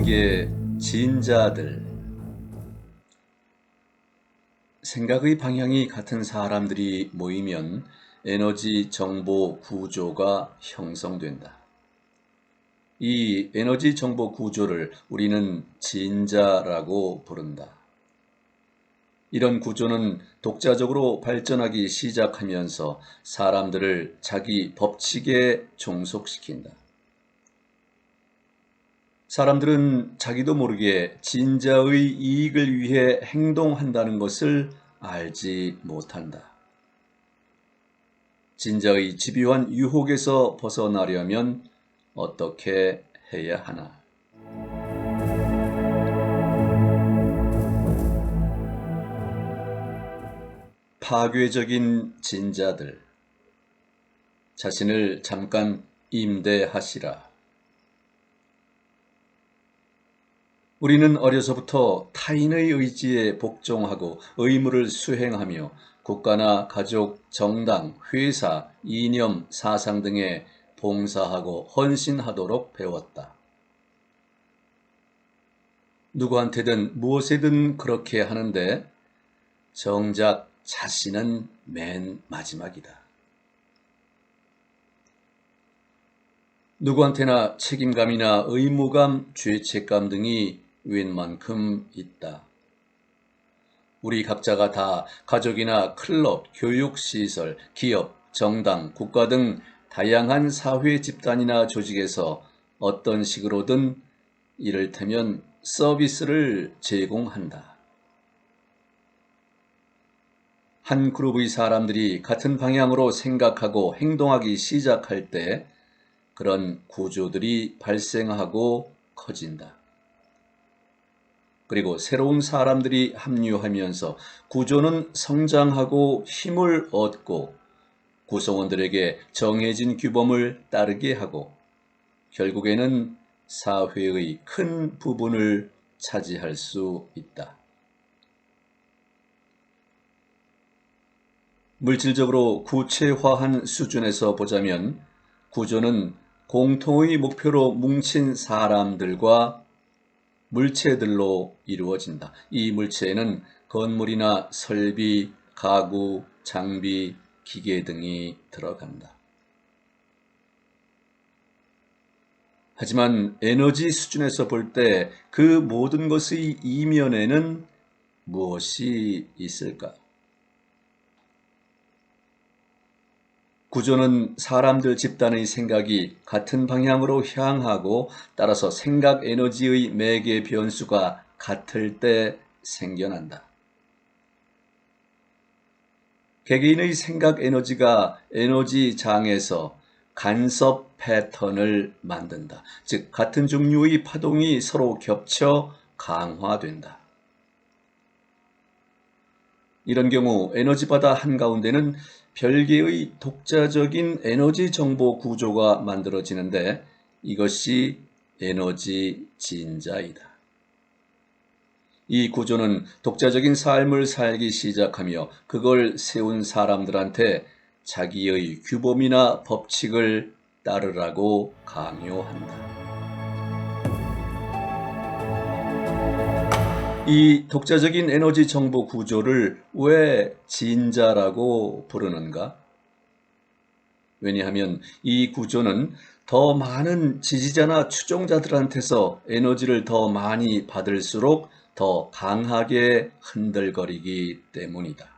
세계 진자들. 생각의 방향이 같은 사람들이 모이면 에너지 정보 구조가 형성된다. 이 에너지 정보 구조를 우리는 진자라고 부른다. 이런 구조는 독자적으로 발전하기 시작하면서 사람들을 자기 법칙에 종속시킨다. 사람들은 자기도 모르게 진자의 이익을 위해 행동한다는 것을 알지 못한다. 진자의 집요한 유혹에서 벗어나려면 어떻게 해야 하나? 파괴적인 진자들. 자신을 잠깐 임대하시라. 우리는 어려서부터 타인의 의지에 복종하고 의무를 수행하며 국가나 가족, 정당, 회사, 이념, 사상 등에 봉사하고 헌신하도록 배웠다. 누구한테든 무엇에든 그렇게 하는데 정작 자신은 맨 마지막이다. 누구한테나 책임감이나 의무감, 죄책감 등이 웬만큼 있다. 우리 각자가 다 가족이나 클럽, 교육시설, 기업, 정당, 국가 등 다양한 사회 집단이나 조직에서 어떤 식으로든 이를테면 서비스를 제공한다. 한 그룹의 사람들이 같은 방향으로 생각하고 행동하기 시작할 때 그런 구조들이 발생하고 커진다. 그리고 새로운 사람들이 합류하면서 구조는 성장하고 힘을 얻고 구성원들에게 정해진 규범을 따르게 하고 결국에는 사회의 큰 부분을 차지할 수 있다. 물질적으로 구체화한 수준에서 보자면 구조는 공통의 목표로 뭉친 사람들과 물체들로 이루어진다. 이 물체에는 건물이나 설비, 가구, 장비, 기계 등이 들어간다. 하지만 에너지 수준에서 볼 때 그 모든 것의 이면에는 무엇이 있을까? 구조는 사람들 집단의 생각이 같은 방향으로 향하고 따라서 생각 에너지의 매개 변수가 같을 때 생겨난다. 개개인의 생각 에너지가 에너지장에서 간섭 패턴을 만든다. 즉, 같은 종류의 파동이 서로 겹쳐 강화된다. 이런 경우 에너지 바다 한가운데는 별개의 독자적인 에너지 정보 구조가 만들어지는데 이것이 에너지 진자이다. 이 구조는 독자적인 삶을 살기 시작하며 그걸 세운 사람들한테 자기의 규범이나 법칙을 따르라고 강요한다. 이 독자적인 에너지 정보 구조를 왜 진자라고 부르는가? 왜냐하면 이 구조는 더 많은 지지자나 추종자들한테서 에너지를 더 많이 받을수록 더 강하게 흔들거리기 때문이다.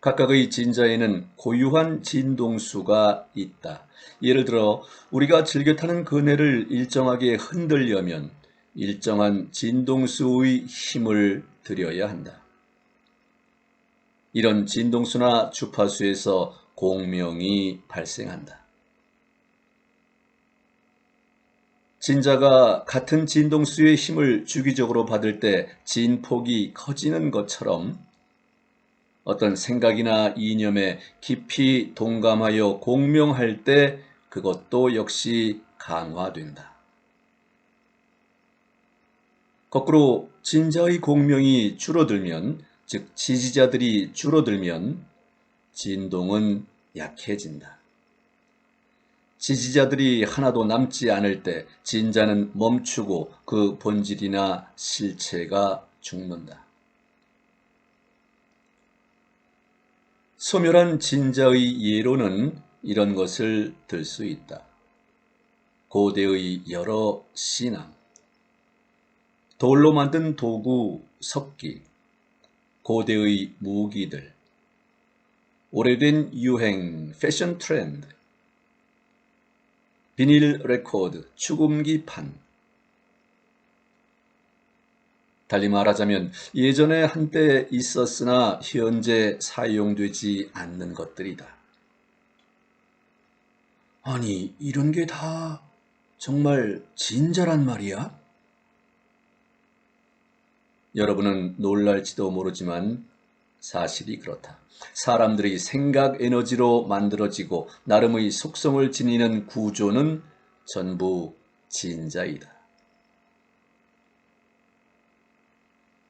각각의 진자에는 고유한 진동수가 있다. 예를 들어 우리가 즐겨 타는 그네를 일정하게 흔들려면 일정한 진동수의 힘을 들여야 한다. 이런 진동수나 주파수에서 공명이 발생한다. 진자가 같은 진동수의 힘을 주기적으로 받을 때 진폭이 커지는 것처럼 어떤 생각이나 이념에 깊이 동감하여 공명할 때 그것도 역시 강화된다. 거꾸로 진자의 공명이 줄어들면, 즉 지지자들이 줄어들면 진동은 약해진다. 지지자들이 하나도 남지 않을 때 진자는 멈추고 그 본질이나 실체가 죽는다. 소멸한 진자의 예로는 이런 것을 들 수 있다. 고대의 여러 신앙, 돌로 만든 도구, 석기, 고대의 무기들, 오래된 유행, 패션 트렌드, 비닐 레코드, 축음기 판. 달리 말하자면 예전에 한때 있었으나 현재 사용되지 않는 것들이다. 아니, 이런 게 다 정말 진짜란 말이야? 여러분은 놀랄지도 모르지만 사실이 그렇다. 사람들이 생각 에너지로 만들어지고 나름의 속성을 지니는 구조는 전부 진자이다.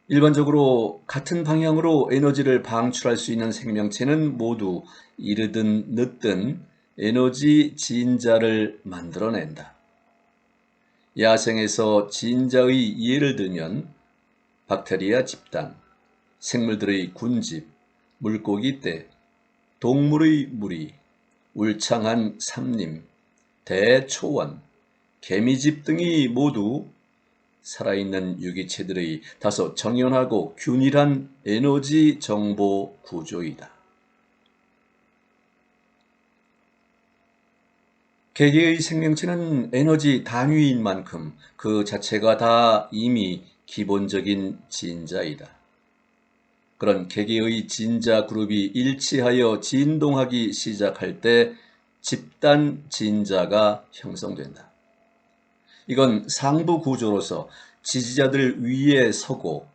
일반적으로 같은 방향으로 에너지를 방출할 수 있는 생명체는 모두 이르든 늦든 에너지 진자를 만들어낸다. 야생에서 진자의 예를 들면 박테리아 집단, 생물들의 군집, 물고기 떼, 동물의 무리, 울창한 삼림, 대초원, 개미집 등이 모두 살아있는 유기체들의 다소 정연하고 균일한 에너지 정보 구조이다. 개개의 생명체는 에너지 단위인 만큼 그 자체가 다 이미 기본적인 진자이다. 그런 개개의 진자 그룹이 일치하여 진동하기 시작할 때 집단 진자가 형성된다. 이건 상부 구조로서 지지자들 위에 서고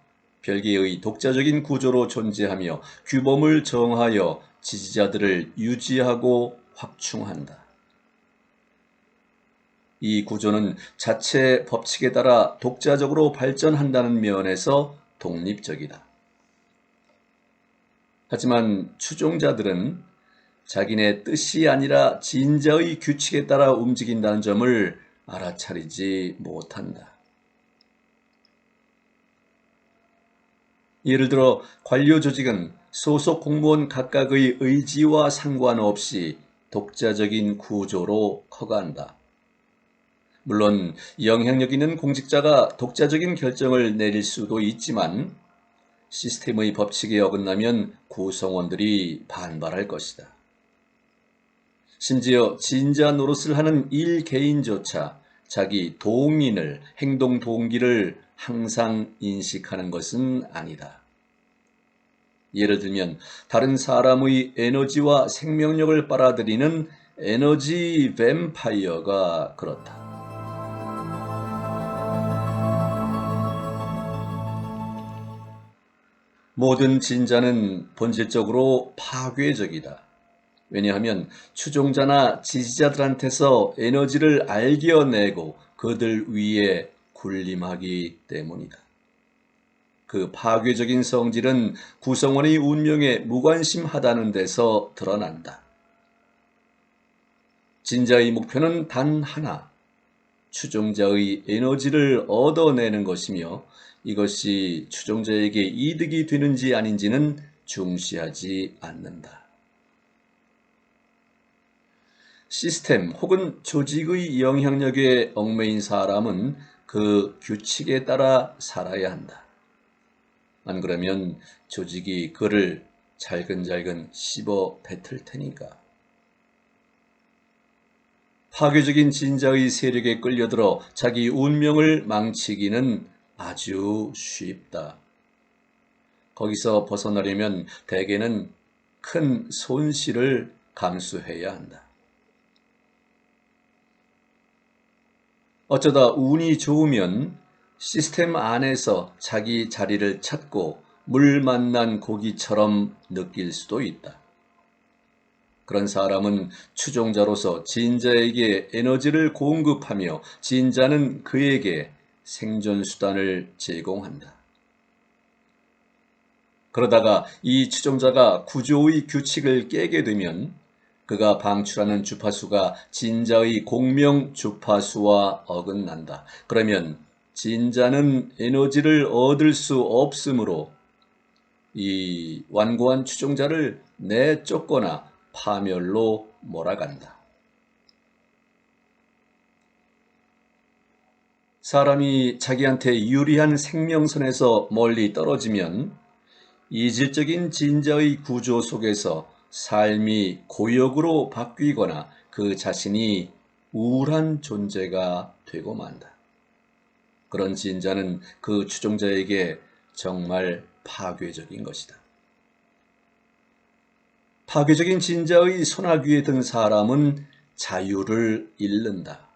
별개의 독자적인 구조로 존재하며 규범을 정하여 지지자들을 유지하고 확충한다. 이 구조는 자체 법칙에 따라 독자적으로 발전한다는 면에서 독립적이다. 하지만 추종자들은 자기네 뜻이 아니라 진자의 규칙에 따라 움직인다는 점을 알아차리지 못한다. 예를 들어 관료 조직은 소속 공무원 각각의 의지와 상관없이 독자적인 구조로 커간다. 물론 영향력 있는 공직자가 독자적인 결정을 내릴 수도 있지만 시스템의 법칙에 어긋나면 구성원들이 반발할 것이다. 심지어 진자 노릇을 하는 일개인조차 자기 동인을, 행동 동기를 항상 인식하는 것은 아니다. 예를 들면 다른 사람의 에너지와 생명력을 빨아들이는 에너지 뱀파이어가 그렇다. 모든 진자는 본질적으로 파괴적이다. 왜냐하면 추종자나 지지자들한테서 에너지를 알겨내고 그들 위에 군림하기 때문이다. 그 파괴적인 성질은 구성원의 운명에 무관심하다는 데서 드러난다. 진자의 목표는 단 하나, 추종자의 에너지를 얻어내는 것이며 이것이 추종자에게 이득이 되는지 아닌지는 중시하지 않는다. 시스템 혹은 조직의 영향력에 얽매인 사람은 그 규칙에 따라 살아야 한다. 안 그러면 조직이 그를 잘근잘근 씹어 뱉을 테니까. 파괴적인 진자의 세력에 끌려들어 자기 운명을 망치기는 아주 쉽다. 거기서 벗어나려면 대개는 큰 손실을 감수해야 한다. 어쩌다 운이 좋으면 시스템 안에서 자기 자리를 찾고 물 만난 고기처럼 느낄 수도 있다. 그런 사람은 추종자로서 진자에게 에너지를 공급하며 진자는 그에게 생존수단을 제공한다. 그러다가 이 추종자가 구조의 규칙을 깨게 되면 그가 방출하는 주파수가 진자의 공명 주파수와 어긋난다. 그러면 진자는 에너지를 얻을 수 없으므로 이 완고한 추종자를 내쫓거나 파멸로 몰아간다. 사람이 자기한테 유리한 생명선에서 멀리 떨어지면 이질적인 진자의 구조 속에서 삶이 고역으로 바뀌거나 그 자신이 우울한 존재가 되고 만다. 그런 진자는 그 추종자에게 정말 파괴적인 것이다. 파괴적인 진자의 손아귀에 든 사람은 자유를 잃는다.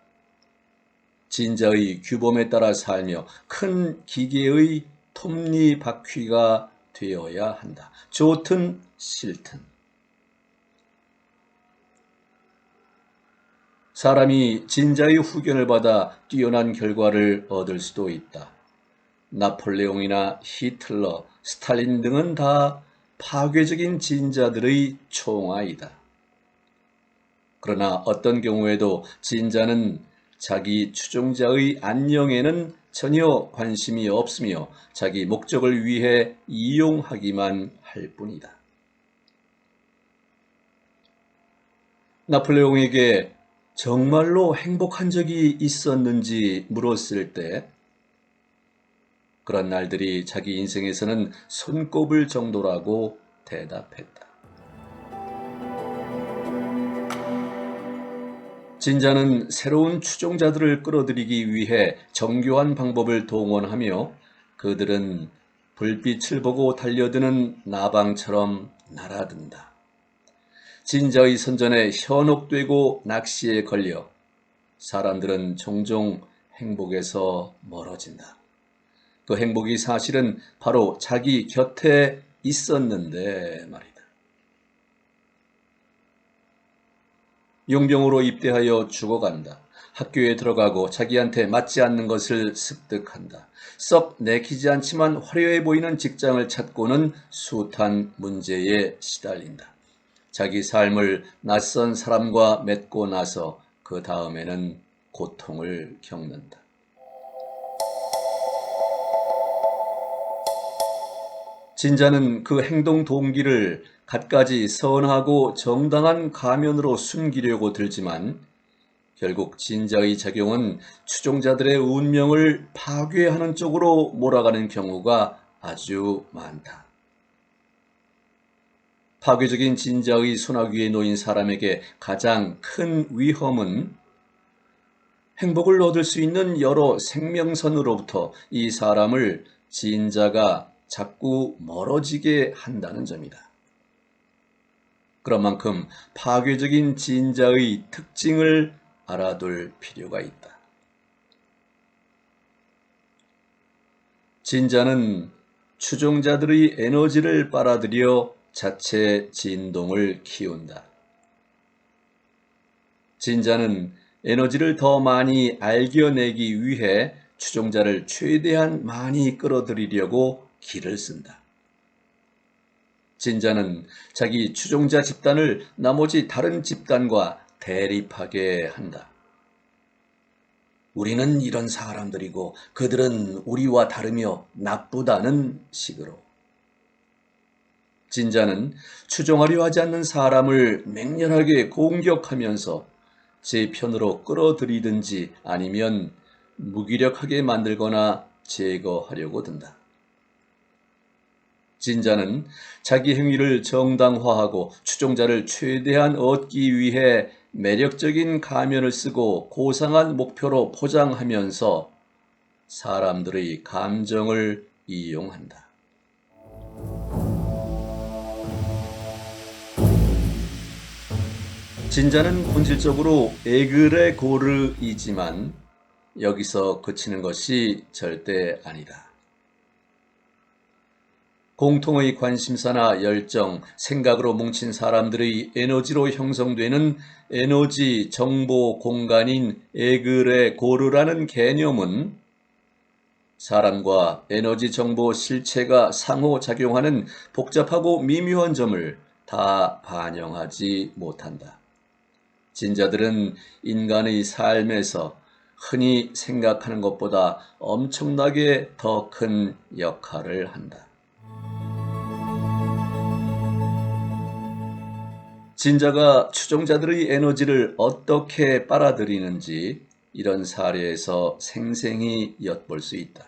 진자의 규범에 따라 살며 큰 기계의 톱니바퀴가 되어야 한다. 좋든 싫든. 사람이 진자의 후견을 받아 뛰어난 결과를 얻을 수도 있다. 나폴레옹이나 히틀러, 스탈린 등은 다 파괴적인 진자들의 총아이다. 그러나 어떤 경우에도 진자는 자기 추종자의 안녕에는 전혀 관심이 없으며 자기 목적을 위해 이용하기만 할 뿐이다. 나폴레옹에게 정말로 행복한 적이 있었는지 물었을 때 그런 날들이 자기 인생에서는 손꼽을 정도라고 대답했다. 진자는 새로운 추종자들을 끌어들이기 위해 정교한 방법을 동원하며 그들은 불빛을 보고 달려드는 나방처럼 날아든다. 진자의 선전에 현혹되고 낚시에 걸려 사람들은 종종 행복에서 멀어진다. 그 행복이 사실은 바로 자기 곁에 있었는데 말이다. 용병으로 입대하여 죽어간다. 학교에 들어가고 자기한테 맞지 않는 것을 습득한다. 썩 내키지 않지만 화려해 보이는 직장을 찾고는 숱한 문제에 시달린다. 자기 삶을 낯선 사람과 맺고 나서 그 다음에는 고통을 겪는다. 진자는 그 행동 동기를 갖가지 선하고 정당한 가면으로 숨기려고 들지만 결국 진자의 작용은 추종자들의 운명을 파괴하는 쪽으로 몰아가는 경우가 아주 많다. 파괴적인 진자의 손아귀에 놓인 사람에게 가장 큰 위험은 행복을 얻을 수 있는 여러 생명선으로부터 이 사람을 진자가 자꾸 멀어지게 한다는 점이다. 그런 만큼 파괴적인 진자의 특징을 알아둘 필요가 있다. 진자는 추종자들의 에너지를 빨아들여 자체 진동을 키운다. 진자는 에너지를 더 많이 알겨내기 위해 추종자를 최대한 많이 끌어들이려고 기를 쓴다. 진자는 자기 추종자 집단을 나머지 다른 집단과 대립하게 한다. 우리는 이런 사람들이고 그들은 우리와 다르며 나쁘다는 식으로. 진자는 추종하려 하지 않는 사람을 맹렬하게 공격하면서 제 편으로 끌어들이든지 아니면 무기력하게 만들거나 제거하려고 든다. 진자는 자기 행위를 정당화하고 추종자를 최대한 얻기 위해 매력적인 가면을 쓰고 고상한 목표로 포장하면서 사람들의 감정을 이용한다. 진자는 본질적으로 에그레고르이지만 여기서 그치는 것이 절대 아니다. 공통의 관심사나 열정, 생각으로 뭉친 사람들의 에너지로 형성되는 에너지 정보 공간인 에그레고르라는 개념은 사람과 에너지 정보 실체가 상호작용하는 복잡하고 미묘한 점을 다 반영하지 못한다. 진자들은 인간의 삶에서 흔히 생각하는 것보다 엄청나게 더 큰 역할을 한다. 진자가 추종자들의 에너지를 어떻게 빨아들이는지 이런 사례에서 생생히 엿볼 수 있다.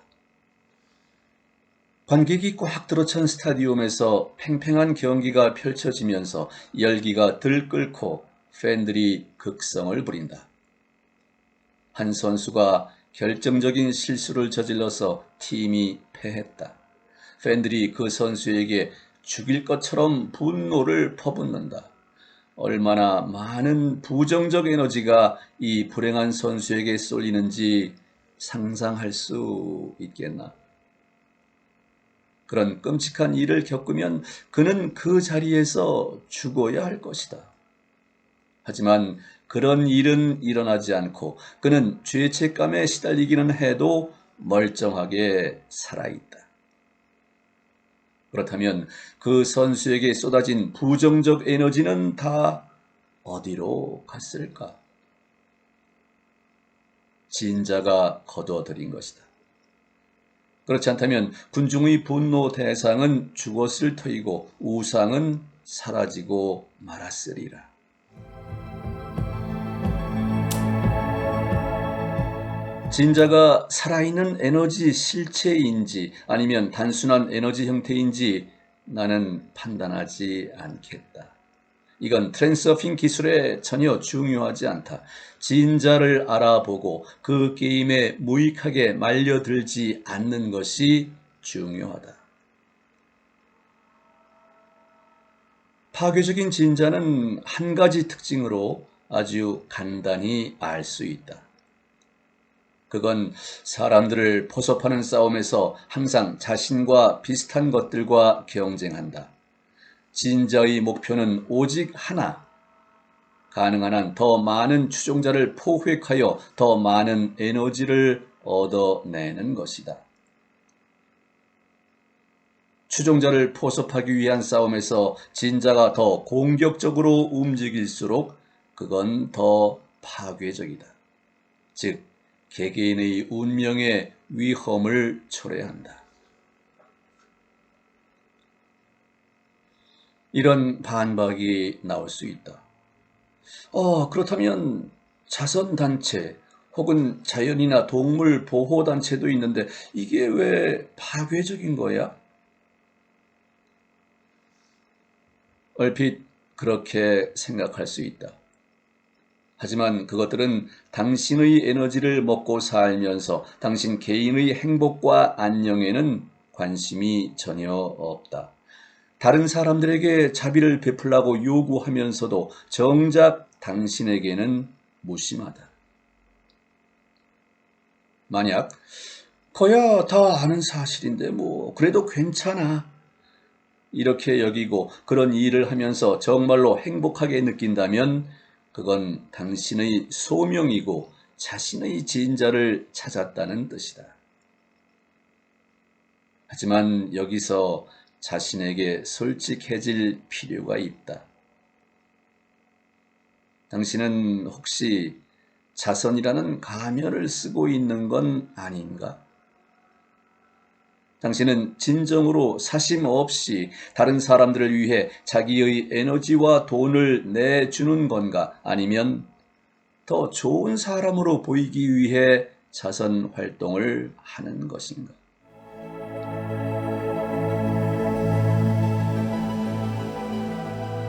관객이 꽉 들어찬 스타디움에서 팽팽한 경기가 펼쳐지면서 열기가 들끓고 팬들이 극성을 부린다. 한 선수가 결정적인 실수를 저질러서 팀이 패했다. 팬들이 그 선수에게 죽일 것처럼 분노를 퍼붓는다. 얼마나 많은 부정적 에너지가 이 불행한 선수에게 쏠리는지 상상할 수 있겠나? 그런 끔찍한 일을 겪으면 그는 그 자리에서 죽어야 할 것이다. 하지만 그런 일은 일어나지 않고 그는 죄책감에 시달리기는 해도 멀쩡하게 살아있다. 그렇다면 그 선수에게 쏟아진 부정적 에너지는 다 어디로 갔을까? 진자가 거둬들인 것이다. 그렇지 않다면 군중의 분노 대상은 죽었을 터이고 우상은 사라지고 말았으리라. 진자가 살아있는 에너지 실체인지 아니면 단순한 에너지 형태인지 나는 판단하지 않겠다. 이건 트랜서핑 기술에 전혀 중요하지 않다. 진자를 알아보고 그 게임에 무익하게 말려들지 않는 것이 중요하다. 파괴적인 진자는 한 가지 특징으로 아주 간단히 알 수 있다. 그건 사람들을 포섭하는 싸움에서 항상 자신과 비슷한 것들과 경쟁한다. 진자의 목표는 오직 하나, 가능한 한 더 많은 추종자를 포획하여 더 많은 에너지를 얻어내는 것이다. 추종자를 포섭하기 위한 싸움에서 진자가 더 공격적으로 움직일수록 그건 더 파괴적이다. 즉, 개개인의 운명의 위험을 초래한다. 이런 반박이 나올 수 있다. 그렇다면 자선단체 혹은 자연이나 동물 보호단체도 있는데 이게 왜 파괴적인 거야? 얼핏 그렇게 생각할 수 있다. 하지만 그것들은 당신의 에너지를 먹고 살면서 당신 개인의 행복과 안녕에는 관심이 전혀 없다. 다른 사람들에게 자비를 베풀라고 요구하면서도 정작 당신에게는 무심하다. 만약 거야 다 아는 사실인데 그래도 괜찮아 이렇게 여기고 그런 일을 하면서 정말로 행복하게 느낀다면 그건 당신의 소명이고 자신의 진자를 찾았다는 뜻이다. 하지만 여기서 자신에게 솔직해질 필요가 있다. 당신은 혹시 자선이라는 가면을 쓰고 있는 건 아닌가? 당신은 진정으로 사심 없이 다른 사람들을 위해 자기의 에너지와 돈을 내주는 건가? 아니면 더 좋은 사람으로 보이기 위해 자선 활동을 하는 것인가?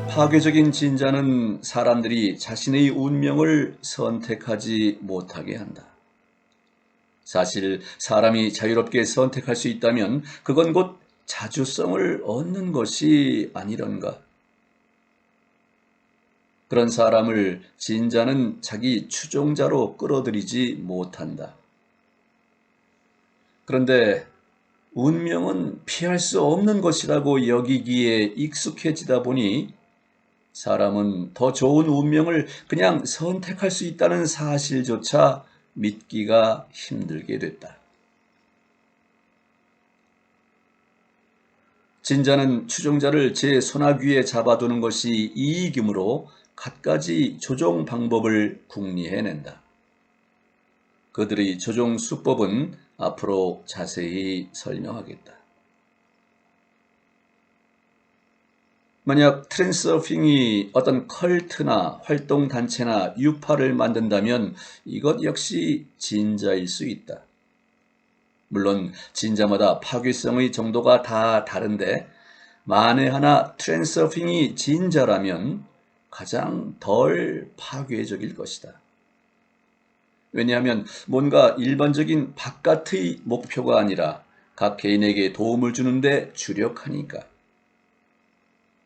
파괴적인 진자는 사람들이 자신의 운명을 선택하지 못하게 한다. 사실 사람이 자유롭게 선택할 수 있다면 그건 곧 자주성을 얻는 것이 아니런가. 그런 사람을 진자는 자기 추종자로 끌어들이지 못한다. 그런데 운명은 피할 수 없는 것이라고 여기기에 익숙해지다 보니 사람은 더 좋은 운명을 그냥 선택할 수 있다는 사실조차 믿기가 힘들게 됐다. 진자는 추종자를 제 손아귀에 잡아두는 것이 이익이므로 갖가지 조종 방법을 궁리해낸다. 그들의 조종 수법은 앞으로 자세히 설명하겠다. 만약 트랜스서핑이 어떤 컬트나 활동단체나 유파를 만든다면 이것 역시 진자일 수 있다. 물론 진자마다 파괴성의 정도가 다 다른데 만에 하나 트랜스서핑이 진자라면 가장 덜 파괴적일 것이다. 왜냐하면 뭔가 일반적인 바깥의 목표가 아니라 각 개인에게 도움을 주는데 주력하니까.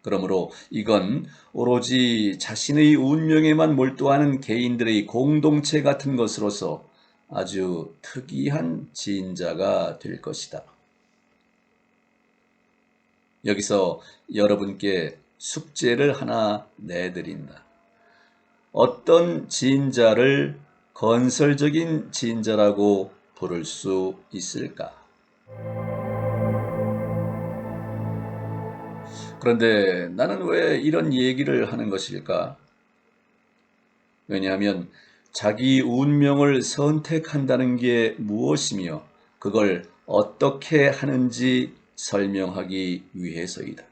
그러므로 이건 오로지 자신의 운명에만 몰두하는 개인들의 공동체 같은 것으로서 아주 특이한 진자가 될 것이다. 여기서 여러분께 숙제를 하나 내드린다. 어떤 진자를 건설적인 진자라고 부를 수 있을까? 그런데 나는 왜 이런 얘기를 하는 것일까? 왜냐하면 자기 운명을 선택한다는 게 무엇이며 그걸 어떻게 하는지 설명하기 위해서이다.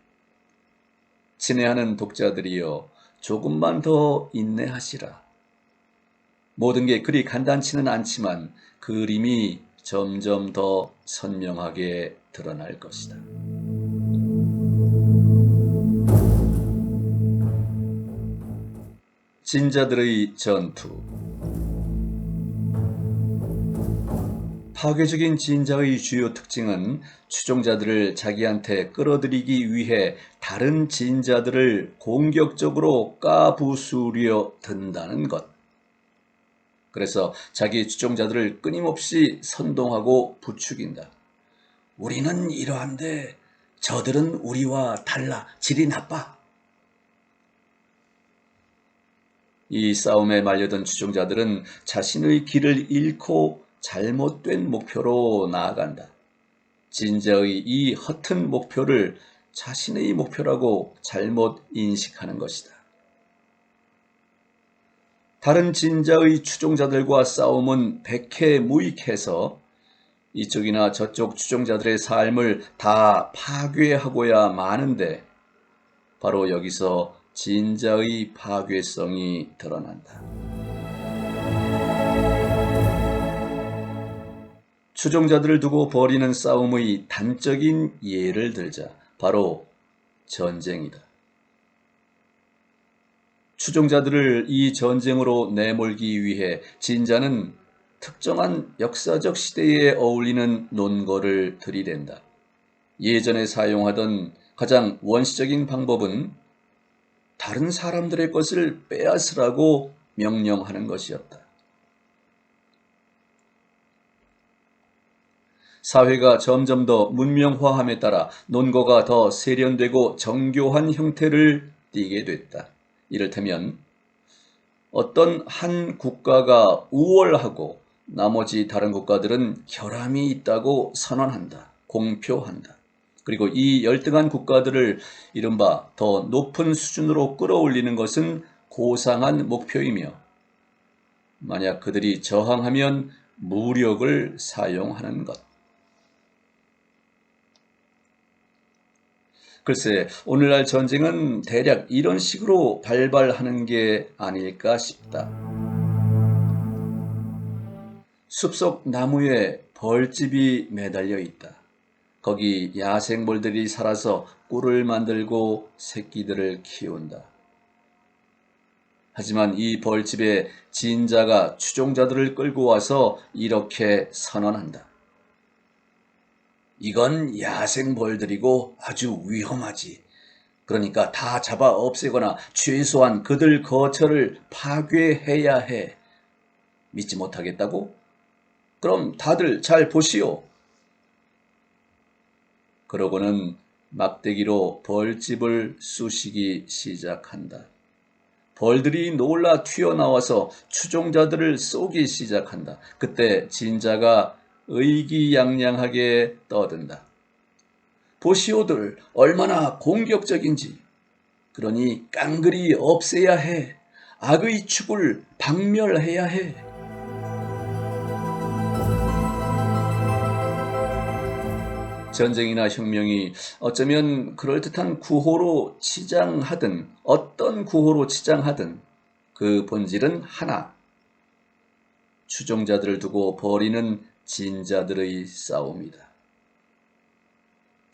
친애하는 독자들이여, 조금만 더 인내하시라. 모든 게 그리 간단치는 않지만 그림이 점점 더 선명하게 드러날 것이다. 진자들의 전투. 파괴적인 진자의 주요 특징은 추종자들을 자기한테 끌어들이기 위해 다른 진자들을 공격적으로 까부수려 든다는 것. 그래서 자기 추종자들을 끊임없이 선동하고 부추긴다. 우리는 이러한데 저들은 우리와 달라, 질이 나빠. 이 싸움에 말려든 추종자들은 자신의 길을 잃고 잘못된 목표로 나아간다. 진자의 이 허튼 목표를 자신의 목표라고 잘못 인식하는 것이다. 다른 진자의 추종자들과 싸움은 백해무익해서 이쪽이나 저쪽 추종자들의 삶을 다 파괴하고야 마는데 바로 여기서 진자의 파괴성이 드러난다. 추종자들을 두고 벌이는 싸움의 단적인 예를 들자. 바로 전쟁이다. 추종자들을 이 전쟁으로 내몰기 위해 진자는 특정한 역사적 시대에 어울리는 논거를 들이댄다. 예전에 사용하던 가장 원시적인 방법은 다른 사람들의 것을 빼앗으라고 명령하는 것이었다. 사회가 점점 더 문명화함에 따라 논거가 더 세련되고 정교한 형태를 띠게 됐다. 이를테면 어떤 한 국가가 우월하고 나머지 다른 국가들은 결함이 있다고 선언한다. 공표한다. 그리고 이 열등한 국가들을 이른바 더 높은 수준으로 끌어올리는 것은 고상한 목표이며 만약 그들이 저항하면 무력을 사용하는 것. 글쎄, 오늘날 전쟁은 대략 이런 식으로 발발하는 게 아닐까 싶다. 숲속 나무에 벌집이 매달려 있다. 거기 야생벌들이 살아서 꿀을 만들고 새끼들을 키운다. 하지만 이 벌집에 진자가 추종자들을 끌고 와서 이렇게 선언한다. 이건 야생벌들이고 아주 위험하지. 그러니까 다 잡아 없애거나 최소한 그들 거처를 파괴해야 해. 믿지 못하겠다고? 그럼 다들 잘 보시오. 그러고는 막대기로 벌집을 쑤시기 시작한다. 벌들이 놀라 튀어나와서 추종자들을 쏘기 시작한다. 그때 진자가 의기양양하게 떠든다. 보시오들 얼마나 공격적인지. 그러니 깡그리 없애야 해. 악의 축을 박멸해야 해. 전쟁이나 혁명이 어쩌면 그럴듯한 구호로 치장하든 어떤 구호로 치장하든 그 본질은 하나. 추종자들을 두고 벌이는 진자들의 싸움이다.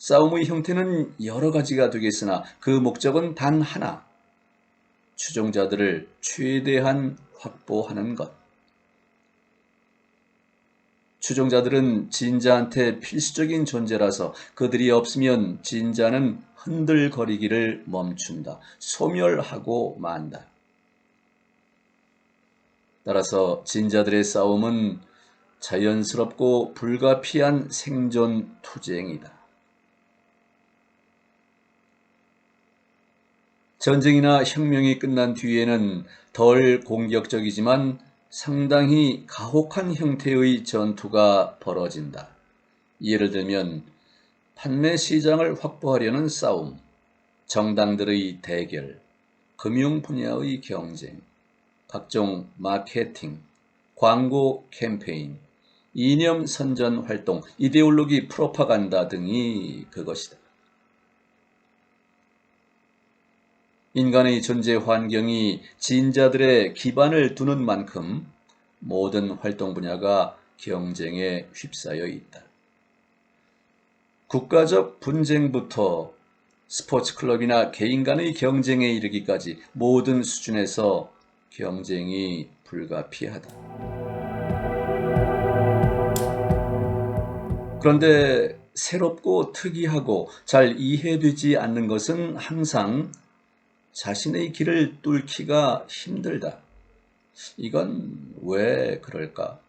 싸움의 형태는 여러 가지가 되겠으나 그 목적은 단 하나. 추종자들을 최대한 확보하는 것. 추종자들은 진자한테 필수적인 존재라서 그들이 없으면 진자는 흔들거리기를 멈춘다. 소멸하고 만다. 따라서 진자들의 싸움은 자연스럽고 불가피한 생존 투쟁이다. 전쟁이나 혁명이 끝난 뒤에는 덜 공격적이지만 상당히 가혹한 형태의 전투가 벌어진다. 예를 들면 판매 시장을 확보하려는 싸움, 정당들의 대결, 금융 분야의 경쟁, 각종 마케팅, 광고 캠페인, 이념 선전 활동, 이데올로기 프로파간다 등이 그것이다. 인간의 존재 환경이 진자들의 기반을 두는 만큼 모든 활동 분야가 경쟁에 휩싸여 있다. 국가적 분쟁부터 스포츠 클럽이나 개인 간의 경쟁에 이르기까지 모든 수준에서 경쟁이 불가피하다. 그런데 새롭고 특이하고 잘 이해되지 않는 것은 항상 자신의 길을 뚫기가 힘들다. 이건 왜 그럴까?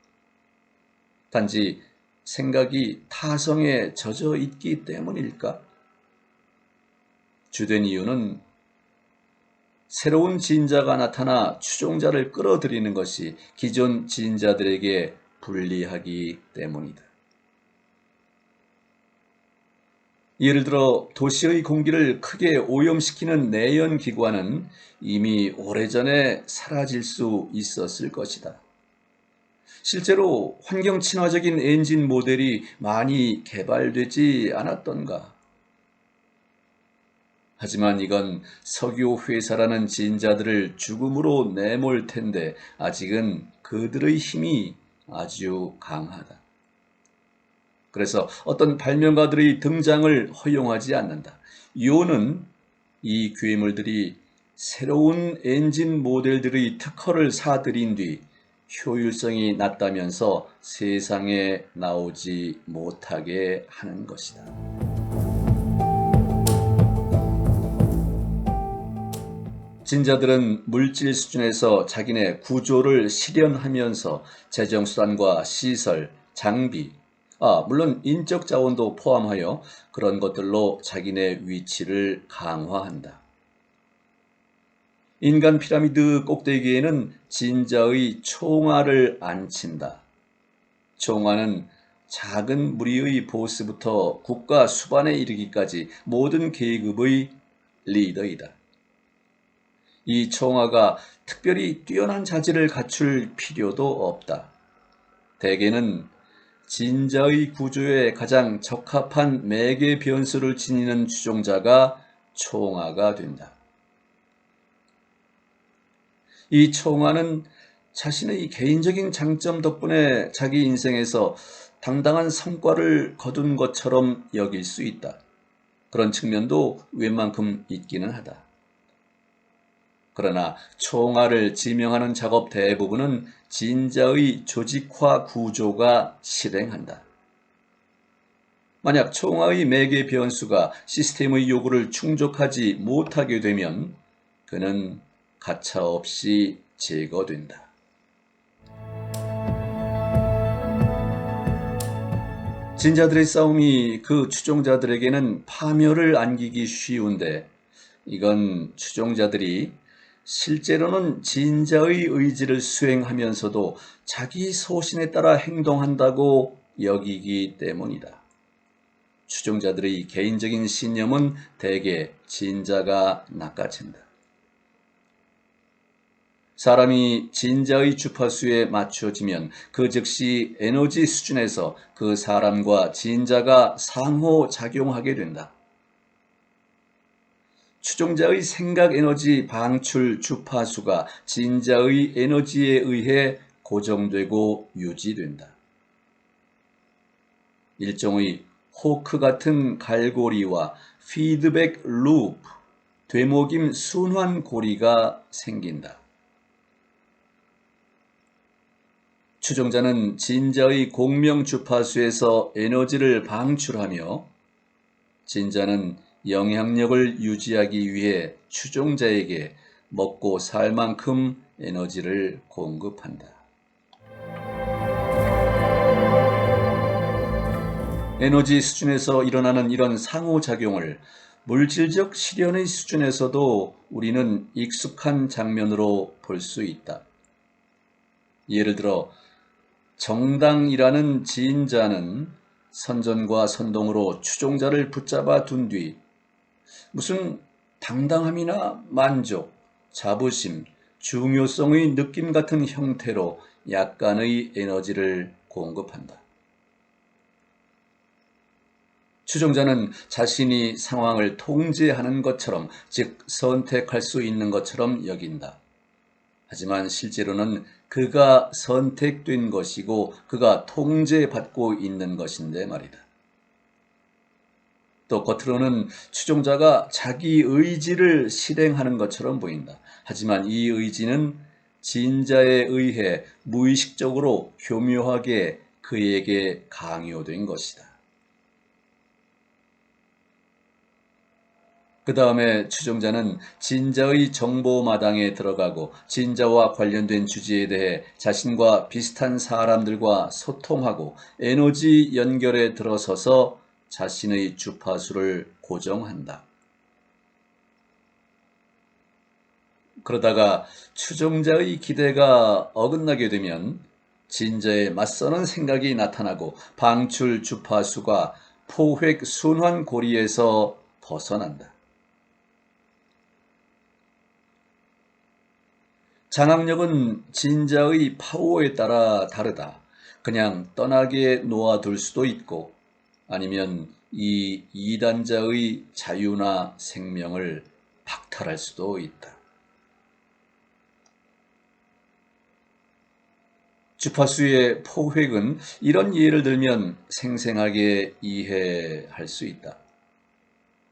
단지 생각이 타성에 젖어 있기 때문일까? 주된 이유는 새로운 진자가 나타나 추종자를 끌어들이는 것이 기존 진자들에게 불리하기 때문이다. 예를 들어 도시의 공기를 크게 오염시키는 내연기관은 이미 오래전에 사라질 수 있었을 것이다. 실제로 환경 친화적인 엔진 모델이 많이 개발되지 않았던가? 하지만 이건 석유 회사라는 진자들을 죽음으로 내몰 텐데 아직은 그들의 힘이 아주 강하다. 그래서 어떤 발명가들의 등장을 허용하지 않는다. 이유는 이 괴물들이 새로운 엔진 모델들의 특허를 사들인 뒤 효율성이 낮다면서 세상에 나오지 못하게 하는 것이다. 진자들은 물질 수준에서 자기네 구조를 실현하면서 재정수단과 시설, 장비, 물론 인적 자원도 포함하여 그런 것들로 자기네 위치를 강화한다. 인간 피라미드 꼭대기에는 진자의 총알을 안친다. 총알은 작은 무리의 보스부터 국가 수반에 이르기까지 모든 계급의 리더이다. 이 총알가 특별히 뛰어난 자질을 갖출 필요도 없다. 대개는 진자의 구조에 가장 적합한 매개 변수를 지니는 추종자가 총아가 된다. 이 총아는 자신의 개인적인 장점 덕분에 자기 인생에서 당당한 성과를 거둔 것처럼 여길 수 있다. 그런 측면도 웬만큼 있기는 하다. 그러나 총알을 지명하는 작업 대부분은 진자의 조직화 구조가 실행한다. 만약 총알의 매개 변수가 시스템의 요구를 충족하지 못하게 되면 그는 가차없이 제거된다. 진자들의 싸움이 그 추종자들에게는 파멸을 안기기 쉬운데 이건 추종자들이 실제로는 진자의 의지를 수행하면서도 자기 소신에 따라 행동한다고 여기기 때문이다. 추종자들의 개인적인 신념은 대개 진자가 낚아챈다. 사람이 진자의 주파수에 맞춰지면 그 즉시 에너지 수준에서 그 사람과 진자가 상호작용하게 된다. 추종자의 생각 에너지 방출 주파수가 진자의 에너지에 의해 고정되고 유지된다. 일종의 호크 같은 갈고리와 피드백 루프, 되모김 순환 고리가 생긴다. 추종자는 진자의 공명 주파수에서 에너지를 방출하며 진자는 영향력을 유지하기 위해 추종자에게 먹고 살 만큼 에너지를 공급한다. 에너지 수준에서 일어나는 이런 상호작용을 물질적 실현의 수준에서도 우리는 익숙한 장면으로 볼 수 있다. 예를 들어 정당이라는 진자는 선전과 선동으로 추종자를 붙잡아 둔 뒤 무슨 당당함이나 만족, 자부심, 중요성의 느낌 같은 형태로 약간의 에너지를 공급한다. 추종자는 자신이 상황을 통제하는 것처럼, 즉 선택할 수 있는 것처럼 여긴다. 하지만 실제로는 그가 선택된 것이고 그가 통제받고 있는 것인데 말이다. 또 겉으로는 추종자가 자기 의지를 실행하는 것처럼 보인다. 하지만 이 의지는 진자에 의해 무의식적으로 교묘하게 그에게 강요된 것이다. 그 다음에 추종자는 진자의 정보마당에 들어가고 진자와 관련된 주제에 대해 자신과 비슷한 사람들과 소통하고 에너지 연결에 들어서서 자신의 주파수를 고정한다. 그러다가 추종자의 기대가 어긋나게 되면 진자에 맞서는 생각이 나타나고 방출 주파수가 포획 순환 고리에서 벗어난다. 장악력은 진자의 파워에 따라 다르다. 그냥 떠나게 놓아둘 수도 있고 아니면 이 이단자의 자유나 생명을 박탈할 수도 있다. 주파수의 포획은 이런 예를 들면 생생하게 이해할 수 있다.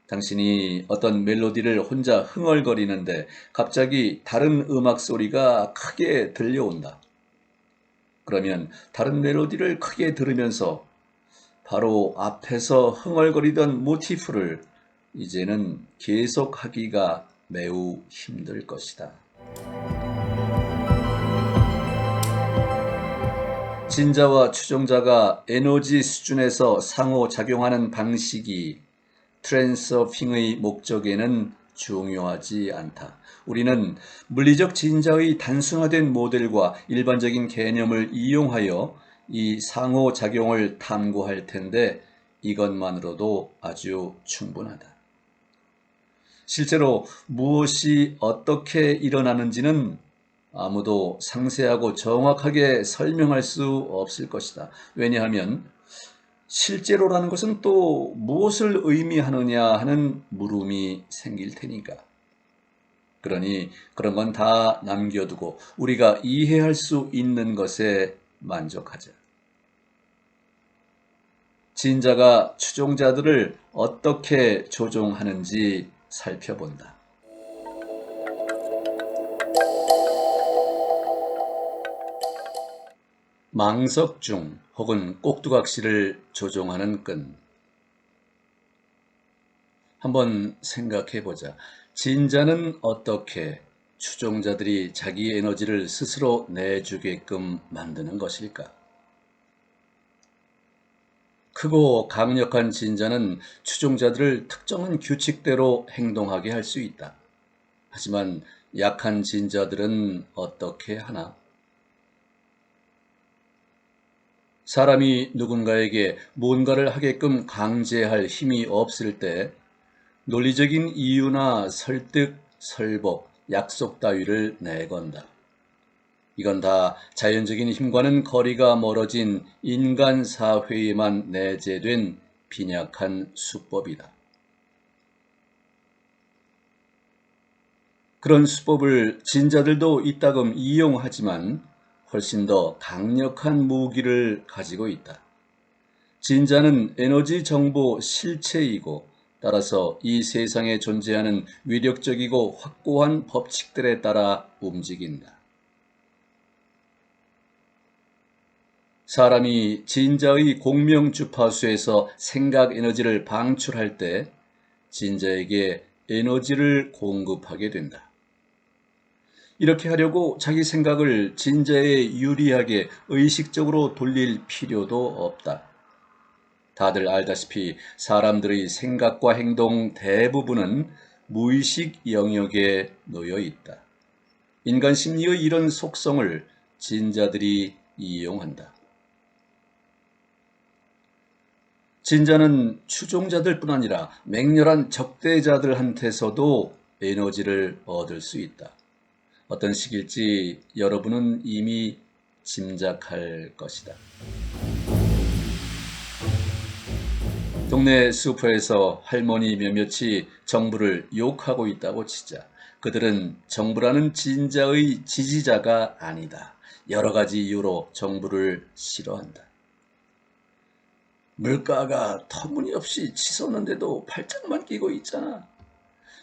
당신이 어떤 멜로디를 혼자 흥얼거리는데 갑자기 다른 음악 소리가 크게 들려온다. 그러면 다른 멜로디를 크게 들으면서 바로 앞에서 흥얼거리던 모티프를 이제는 계속하기가 매우 힘들 것이다. 진자와 추종자가 에너지 수준에서 상호작용하는 방식이 트랜서핑의 목적에는 중요하지 않다. 우리는 물리적 진자의 단순화된 모델과 일반적인 개념을 이용하여 이 상호작용을 탐구할 텐데 이것만으로도 아주 충분하다. 실제로 무엇이 어떻게 일어나는지는 아무도 상세하고 정확하게 설명할 수 없을 것이다. 왜냐하면 실제로라는 것은 또 무엇을 의미하느냐 하는 물음이 생길 테니까. 그러니 그런 건 다 남겨두고 우리가 이해할 수 있는 것에 만족하자. 진자가 추종자들을 어떻게 조종하는지 살펴본다. 망석중 혹은 꼭두각시를 조종하는 끈. 한번 생각해보자. 진자는 어떻게 추종자들이 자기 에너지를 스스로 내주게끔 만드는 것일까? 크고 강력한 진자는 추종자들을 특정한 규칙대로 행동하게 할 수 있다. 하지만 약한 진자들은 어떻게 하나? 사람이 누군가에게 뭔가를 하게끔 강제할 힘이 없을 때 논리적인 이유나 설득, 설법, 약속 따위를 내건다. 이건 다 자연적인 힘과는 거리가 멀어진 인간 사회에만 내재된 빈약한 수법이다. 그런 수법을 진자들도 이따금 이용하지만 훨씬 더 강력한 무기를 가지고 있다. 진자는 에너지 정보 실체이고 따라서 이 세상에 존재하는 위력적이고 확고한 법칙들에 따라 움직인다. 사람이 진자의 공명 주파수에서 생각 에너지를 방출할 때 진자에게 에너지를 공급하게 된다. 이렇게 하려고 자기 생각을 진자에 유리하게 의식적으로 돌릴 필요도 없다. 다들 알다시피 사람들의 생각과 행동 대부분은 무의식 영역에 놓여 있다. 인간 심리의 이런 속성을 진자들이 이용한다. 진자는 추종자들뿐 아니라 맹렬한 적대자들한테서도 에너지를 얻을 수 있다. 어떤 식일지 여러분은 이미 짐작할 것이다. 동네 슈퍼에서 할머니 몇몇이 정부를 욕하고 있다고 치자. 그들은 정부라는 진자의 지지자가 아니다. 여러 가지 이유로 정부를 싫어한다. 물가가 터무니없이 치솟는데도 팔짱만 끼고 있잖아.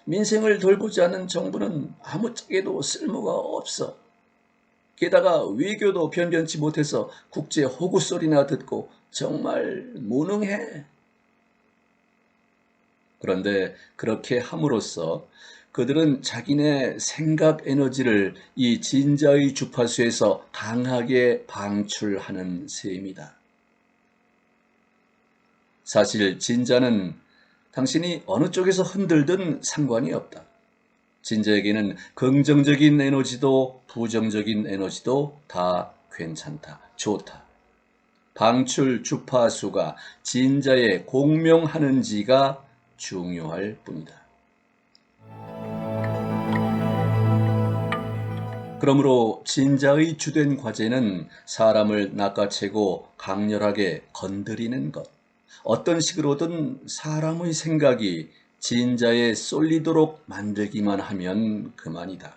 민생을 돌보지 않는 정부는 아무짝에도 쓸모가 없어. 게다가 외교도 변변치 못해서 국제 호구 소리나 듣고 정말 무능해. 그런데 그렇게 함으로써 그들은 자기네 생각 에너지를 이 진자의 주파수에서 강하게 방출하는 셈이다. 사실 진자는 당신이 어느 쪽에서 흔들든 상관이 없다. 진자에게는 긍정적인 에너지도 부정적인 에너지도 다 괜찮다. 좋다. 방출 주파수가 진자에 공명하는지가 중요할 뿐이다. 그러므로 진자의 주된 과제는 사람을 낚아채고 강렬하게 건드리는 것. 어떤 식으로든 사람의 생각이 진자에 쏠리도록 만들기만 하면 그만이다.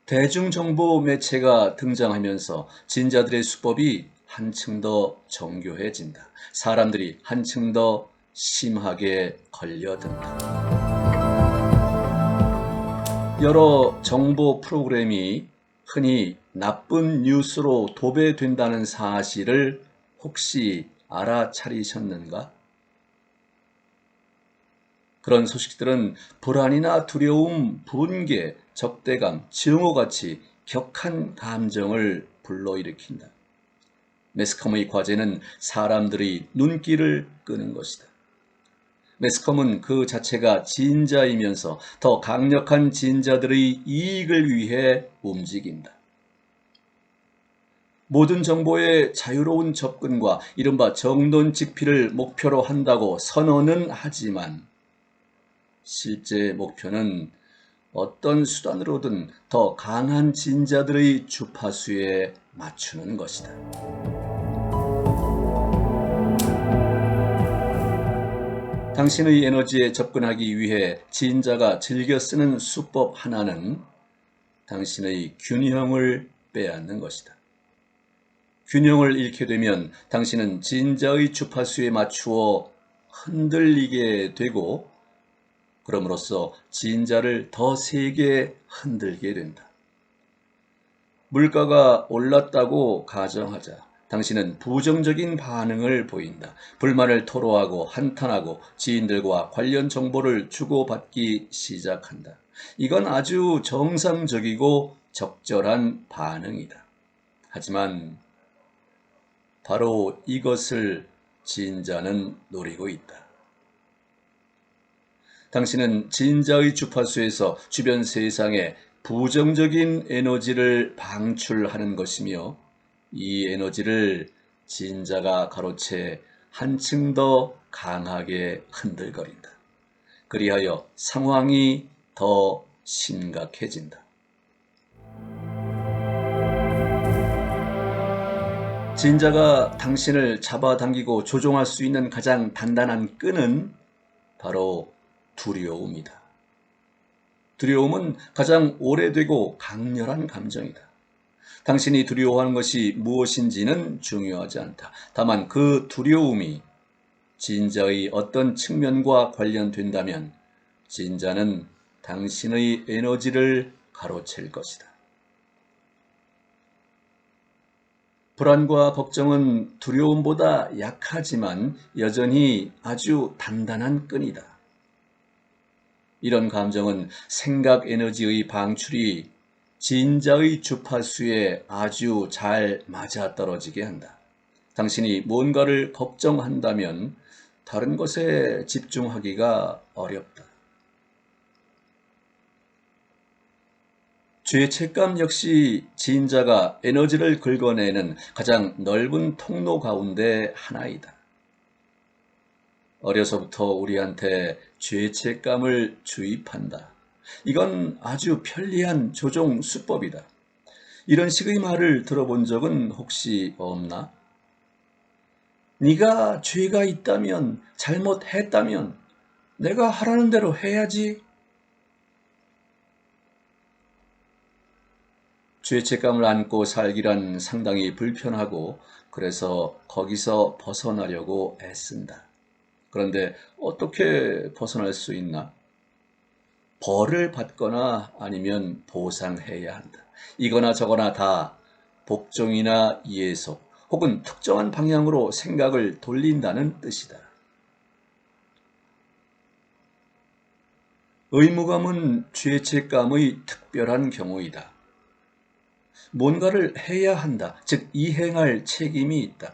대중정보 매체가 등장하면서 진자들의 수법이 한층 더 정교해진다. 사람들이 한층 더 심하게 걸려든다. 여러 정보 프로그램이 흔히 나쁜 뉴스로 도배된다는 사실을 혹시 알아차리셨는가? 그런 소식들은 불안이나 두려움, 분개, 적대감, 증오같이 격한 감정을 불러일으킨다. 매스컴의 과제는 사람들의 눈길을 끄는 것이다. 매스컴은 그 자체가 진자이면서 더 강력한 진자들의 이익을 위해 움직인다. 모든 정보의 자유로운 접근과 이른바 정론직피를 목표로 한다고 선언은 하지만 실제 목표는 어떤 수단으로든 더 강한 진자들의 주파수에 맞추는 것이다. 당신의 에너지에 접근하기 위해 진자가 즐겨 쓰는 수법 하나는 당신의 균형을 빼앗는 것이다. 균형을 잃게 되면 당신은 진자의 주파수에 맞추어 흔들리게 되고 그럼으로써 진자를 더 세게 흔들게 된다. 물가가 올랐다고 가정하자. 당신은 부정적인 반응을 보인다. 불만을 토로하고 한탄하고 지인들과 관련 정보를 주고받기 시작한다. 이건 아주 정상적이고 적절한 반응이다. 하지만 바로 이것을 진자는 노리고 있다. 당신은 진자의 주파수에서 주변 세상에 부정적인 에너지를 방출하는 것이며 이 에너지를 진자가 가로채 한층 더 강하게 흔들거린다. 그리하여 상황이 더 심각해진다. 진자가 당신을 잡아당기고 조종할 수 있는 가장 단단한 끈은 바로 두려움이다. 두려움은 가장 오래되고 강렬한 감정이다. 당신이 두려워하는 것이 무엇인지는 중요하지 않다. 다만 그 두려움이 진자의 어떤 측면과 관련된다면 진자는 당신의 에너지를 가로챌 것이다. 불안과 걱정은 두려움보다 약하지만 여전히 아주 단단한 끈이다. 이런 감정은 생각 에너지의 방출이 진자의 주파수에 아주 잘 맞아떨어지게 한다. 당신이 뭔가를 걱정한다면 다른 것에 집중하기가 어렵다. 죄책감 역시 진자가 에너지를 긁어내는 가장 넓은 통로 가운데 하나이다. 어려서부터 우리한테 죄책감을 주입한다. 이건 아주 편리한 조종 수법이다. 이런 식의 말을 들어본 적은 혹시 없나? 네가 죄가 있다면, 잘못했다면 내가 하라는 대로 해야지. 죄책감을 안고 살기란 상당히 불편하고 그래서 거기서 벗어나려고 애쓴다. 그런데 어떻게 벗어날 수 있나? 벌을 받거나 아니면 보상해야 한다. 이거나 저거나 다 복종이나 예속 혹은 특정한 방향으로 생각을 돌린다는 뜻이다. 의무감은 죄책감의 특별한 경우이다. 뭔가를 해야 한다, 즉 이행할 책임이 있다.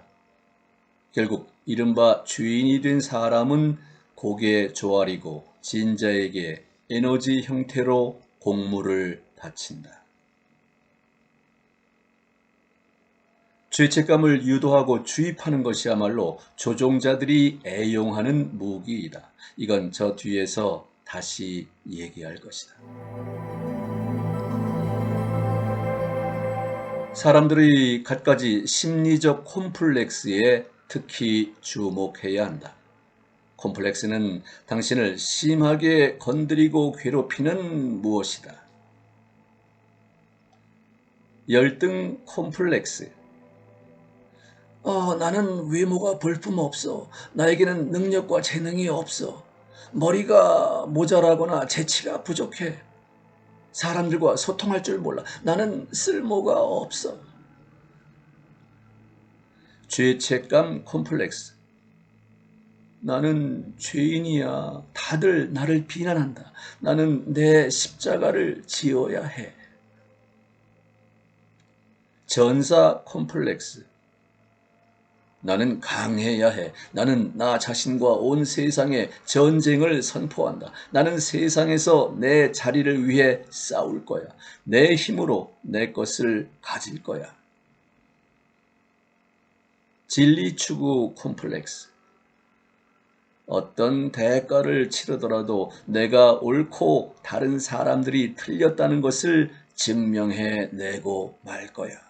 결국 이른바 주인이 된 사람은 고개 조아리고 진자에게 에너지 형태로 공물을 바친다. 죄책감을 유도하고 주입하는 것이야말로 조종자들이 애용하는 무기이다. 이건 저 뒤에서 다시 얘기할 것이다. 사람들의 갖가지 심리적 콤플렉스에 특히 주목해야 한다. 콤플렉스는 당신을 심하게 건드리고 괴롭히는 무엇이다. 열등 콤플렉스. 나는 외모가 볼품없어. 나에게는 능력과 재능이 없어. 머리가 모자라거나 재치가 부족해. 사람들과 소통할 줄 몰라. 나는 쓸모가 없어. 죄책감 콤플렉스. 나는 죄인이야. 다들 나를 비난한다. 나는 내 십자가를 지어야 해. 전사 콤플렉스. 나는 강해야 해. 나는 나 자신과 온 세상에 전쟁을 선포한다. 나는 세상에서 내 자리를 위해 싸울 거야. 내 힘으로 내 것을 가질 거야. 진리 추구 콤플렉스. 어떤 대가를 치르더라도 내가 옳고 다른 사람들이 틀렸다는 것을 증명해 내고 말 거야.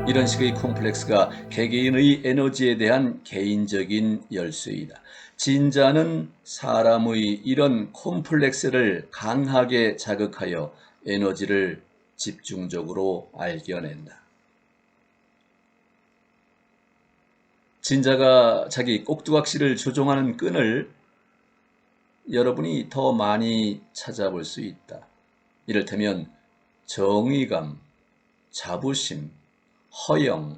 이런 식의 콤플렉스가 개개인의 에너지에 대한 개인적인 열쇠이다. 진자는 사람의 이런 콤플렉스를 강하게 자극하여 에너지를 집중적으로 알겨낸다. 진자가 자기 꼭두각시를 조종하는 끈을 여러분이 더 많이 찾아볼 수 있다. 이를테면 정의감, 자부심, 허영,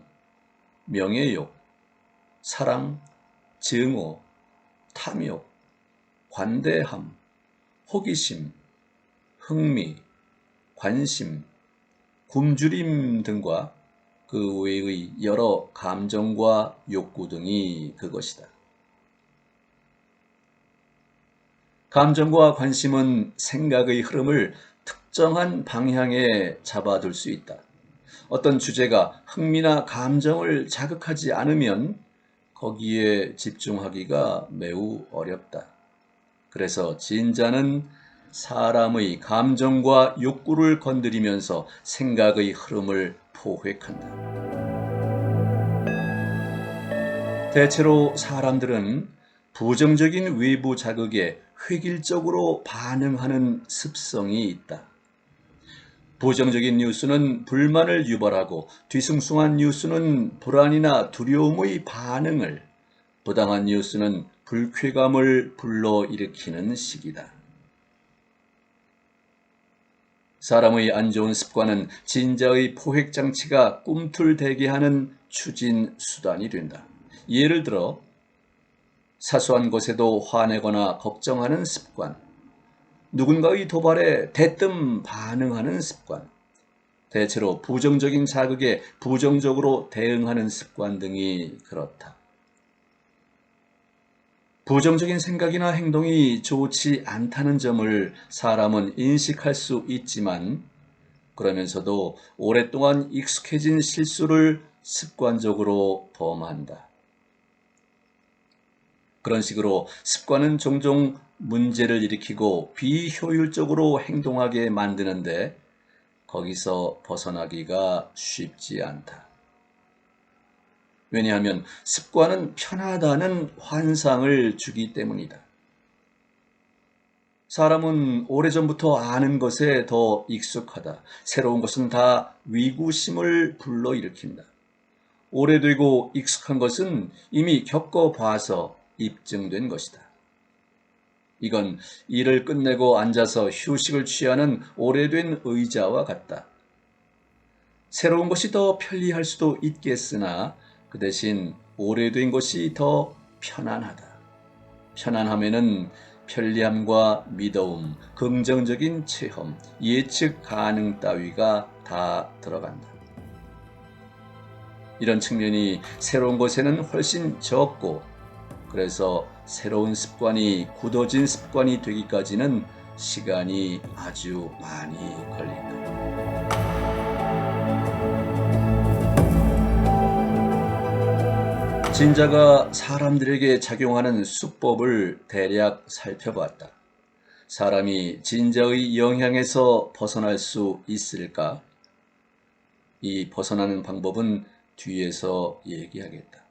명예욕, 사랑, 증오, 탐욕, 관대함, 호기심, 흥미, 관심, 굶주림 등과 그 외의 여러 감정과 욕구 등이 그것이다. 감정과 관심은 생각의 흐름을 특정한 방향에 잡아둘 수 있다. 어떤 주제가 흥미나 감정을 자극하지 않으면 거기에 집중하기가 매우 어렵다. 그래서 진자는 사람의 감정과 욕구를 건드리면서 생각의 흐름을 포획한다. 대체로 사람들은 부정적인 외부 자극에 획일적으로 반응하는 습성이 있다. 부정적인 뉴스는 불만을 유발하고 뒤숭숭한 뉴스는 불안이나 두려움의 반응을, 부당한 뉴스는 불쾌감을 불러일으키는 식이다. 사람의 안 좋은 습관은 진자의 포획장치가 꿈틀대게 하는 추진 수단이 된다. 예를 들어 사소한 것에도 화내거나 걱정하는 습관, 누군가의 도발에 대뜸 반응하는 습관, 대체로 부정적인 자극에 부정적으로 대응하는 습관 등이 그렇다. 부정적인 생각이나 행동이 좋지 않다는 점을 사람은 인식할 수 있지만 그러면서도 오랫동안 익숙해진 실수를 습관적으로 범한다. 그런 식으로 습관은 종종 문제를 일으키고 비효율적으로 행동하게 만드는데 거기서 벗어나기가 쉽지 않다. 왜냐하면 습관은 편하다는 환상을 주기 때문이다. 사람은 오래전부터 아는 것에 더 익숙하다. 새로운 것은 다 위구심을 불러일으킨다. 오래되고 익숙한 것은 이미 겪어봐서 입증된 것이다. 이건 일을 끝내고 앉아서 휴식을 취하는 오래된 의자와 같다. 새로운 것이 더 편리할 수도 있겠으나 그 대신 오래된 것이 더 편안하다. 편안함에는 편리함과 미더움, 긍정적인 체험, 예측 가능 따위가 다 들어간다. 이런 측면이 새로운 것에는 훨씬 적고 그래서 새로운 습관이 굳어진 습관이 되기까지는 시간이 아주 많이 걸린다. 진자가 사람들에게 작용하는 수법을 대략 살펴봤다. 사람이 진자의 영향에서 벗어날 수 있을까? 이 벗어나는 방법은 뒤에서 얘기하겠다.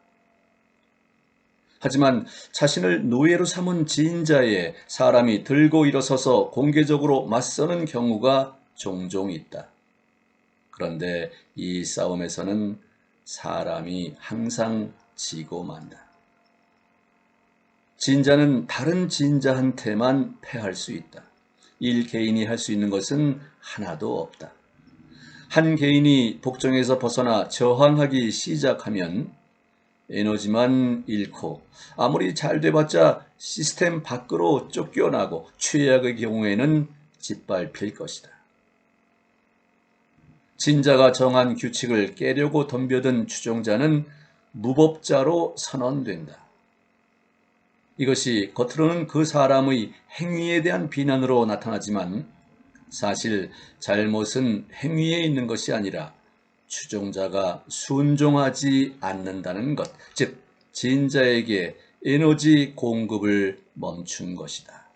하지만 자신을 노예로 삼은 진자에 사람이 들고 일어서서 공개적으로 맞서는 경우가 종종 있다. 그런데 이 싸움에서는 사람이 항상 지고 만다. 진자는 다른 진자한테만 패할 수 있다. 일 개인이 할 수 있는 것은 하나도 없다. 한 개인이 복종에서 벗어나 저항하기 시작하면 에너지만 잃고 아무리 잘 돼봤자 시스템 밖으로 쫓겨나고 최악의 경우에는 짓밟힐 것이다. 진자가 정한 규칙을 깨려고 덤벼든 추종자는 무법자로 선언된다. 이것이 겉으로는 그 사람의 행위에 대한 비난으로 나타나지만 사실 잘못은 행위에 있는 것이 아니라 추종자가 순종하지 않는다는 것, 즉 진자에게 에너지 공급을 멈춘 것이다.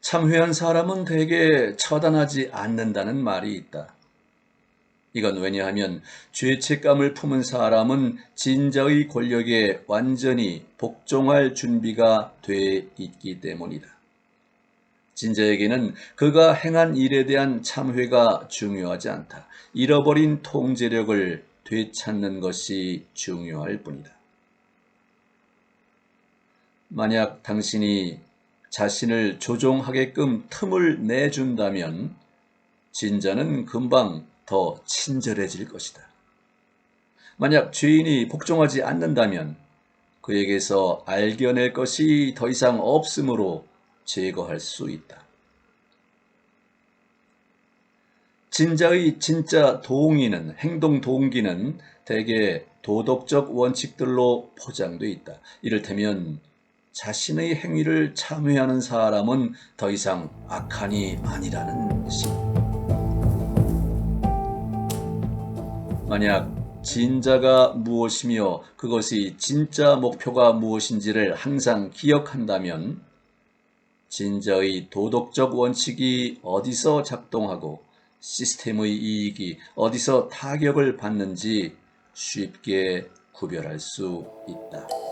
참회한 사람은 대개 처단하지 않는다는 말이 있다. 이건 왜냐하면 죄책감을 품은 사람은 진자의 권력에 완전히 복종할 준비가 돼 있기 때문이다. 진자에게는 그가 행한 일에 대한 참회가 중요하지 않다. 잃어버린 통제력을 되찾는 것이 중요할 뿐이다. 만약 당신이 자신을 조종하게끔 틈을 내준다면 진자는 금방 더 친절해질 것이다. 만약 죄인이 복종하지 않는다면 그에게서 알겨낼 것이 더 이상 없으므로 제거할 수 있다. 진자의 진짜 동의는, 행동 동기는 대개 도덕적 원칙들로 포장되어 있다. 이를테면 자신의 행위를 참회하는 사람은 더 이상 악한이 아니라는 것입니다. 만약 진자가 무엇이며 그것이 진짜 목표가 무엇인지를 항상 기억한다면 진자의 도덕적 원칙이 어디서 작동하고 시스템의 이익이 어디서 타격을 받는지 쉽게 구별할 수 있다.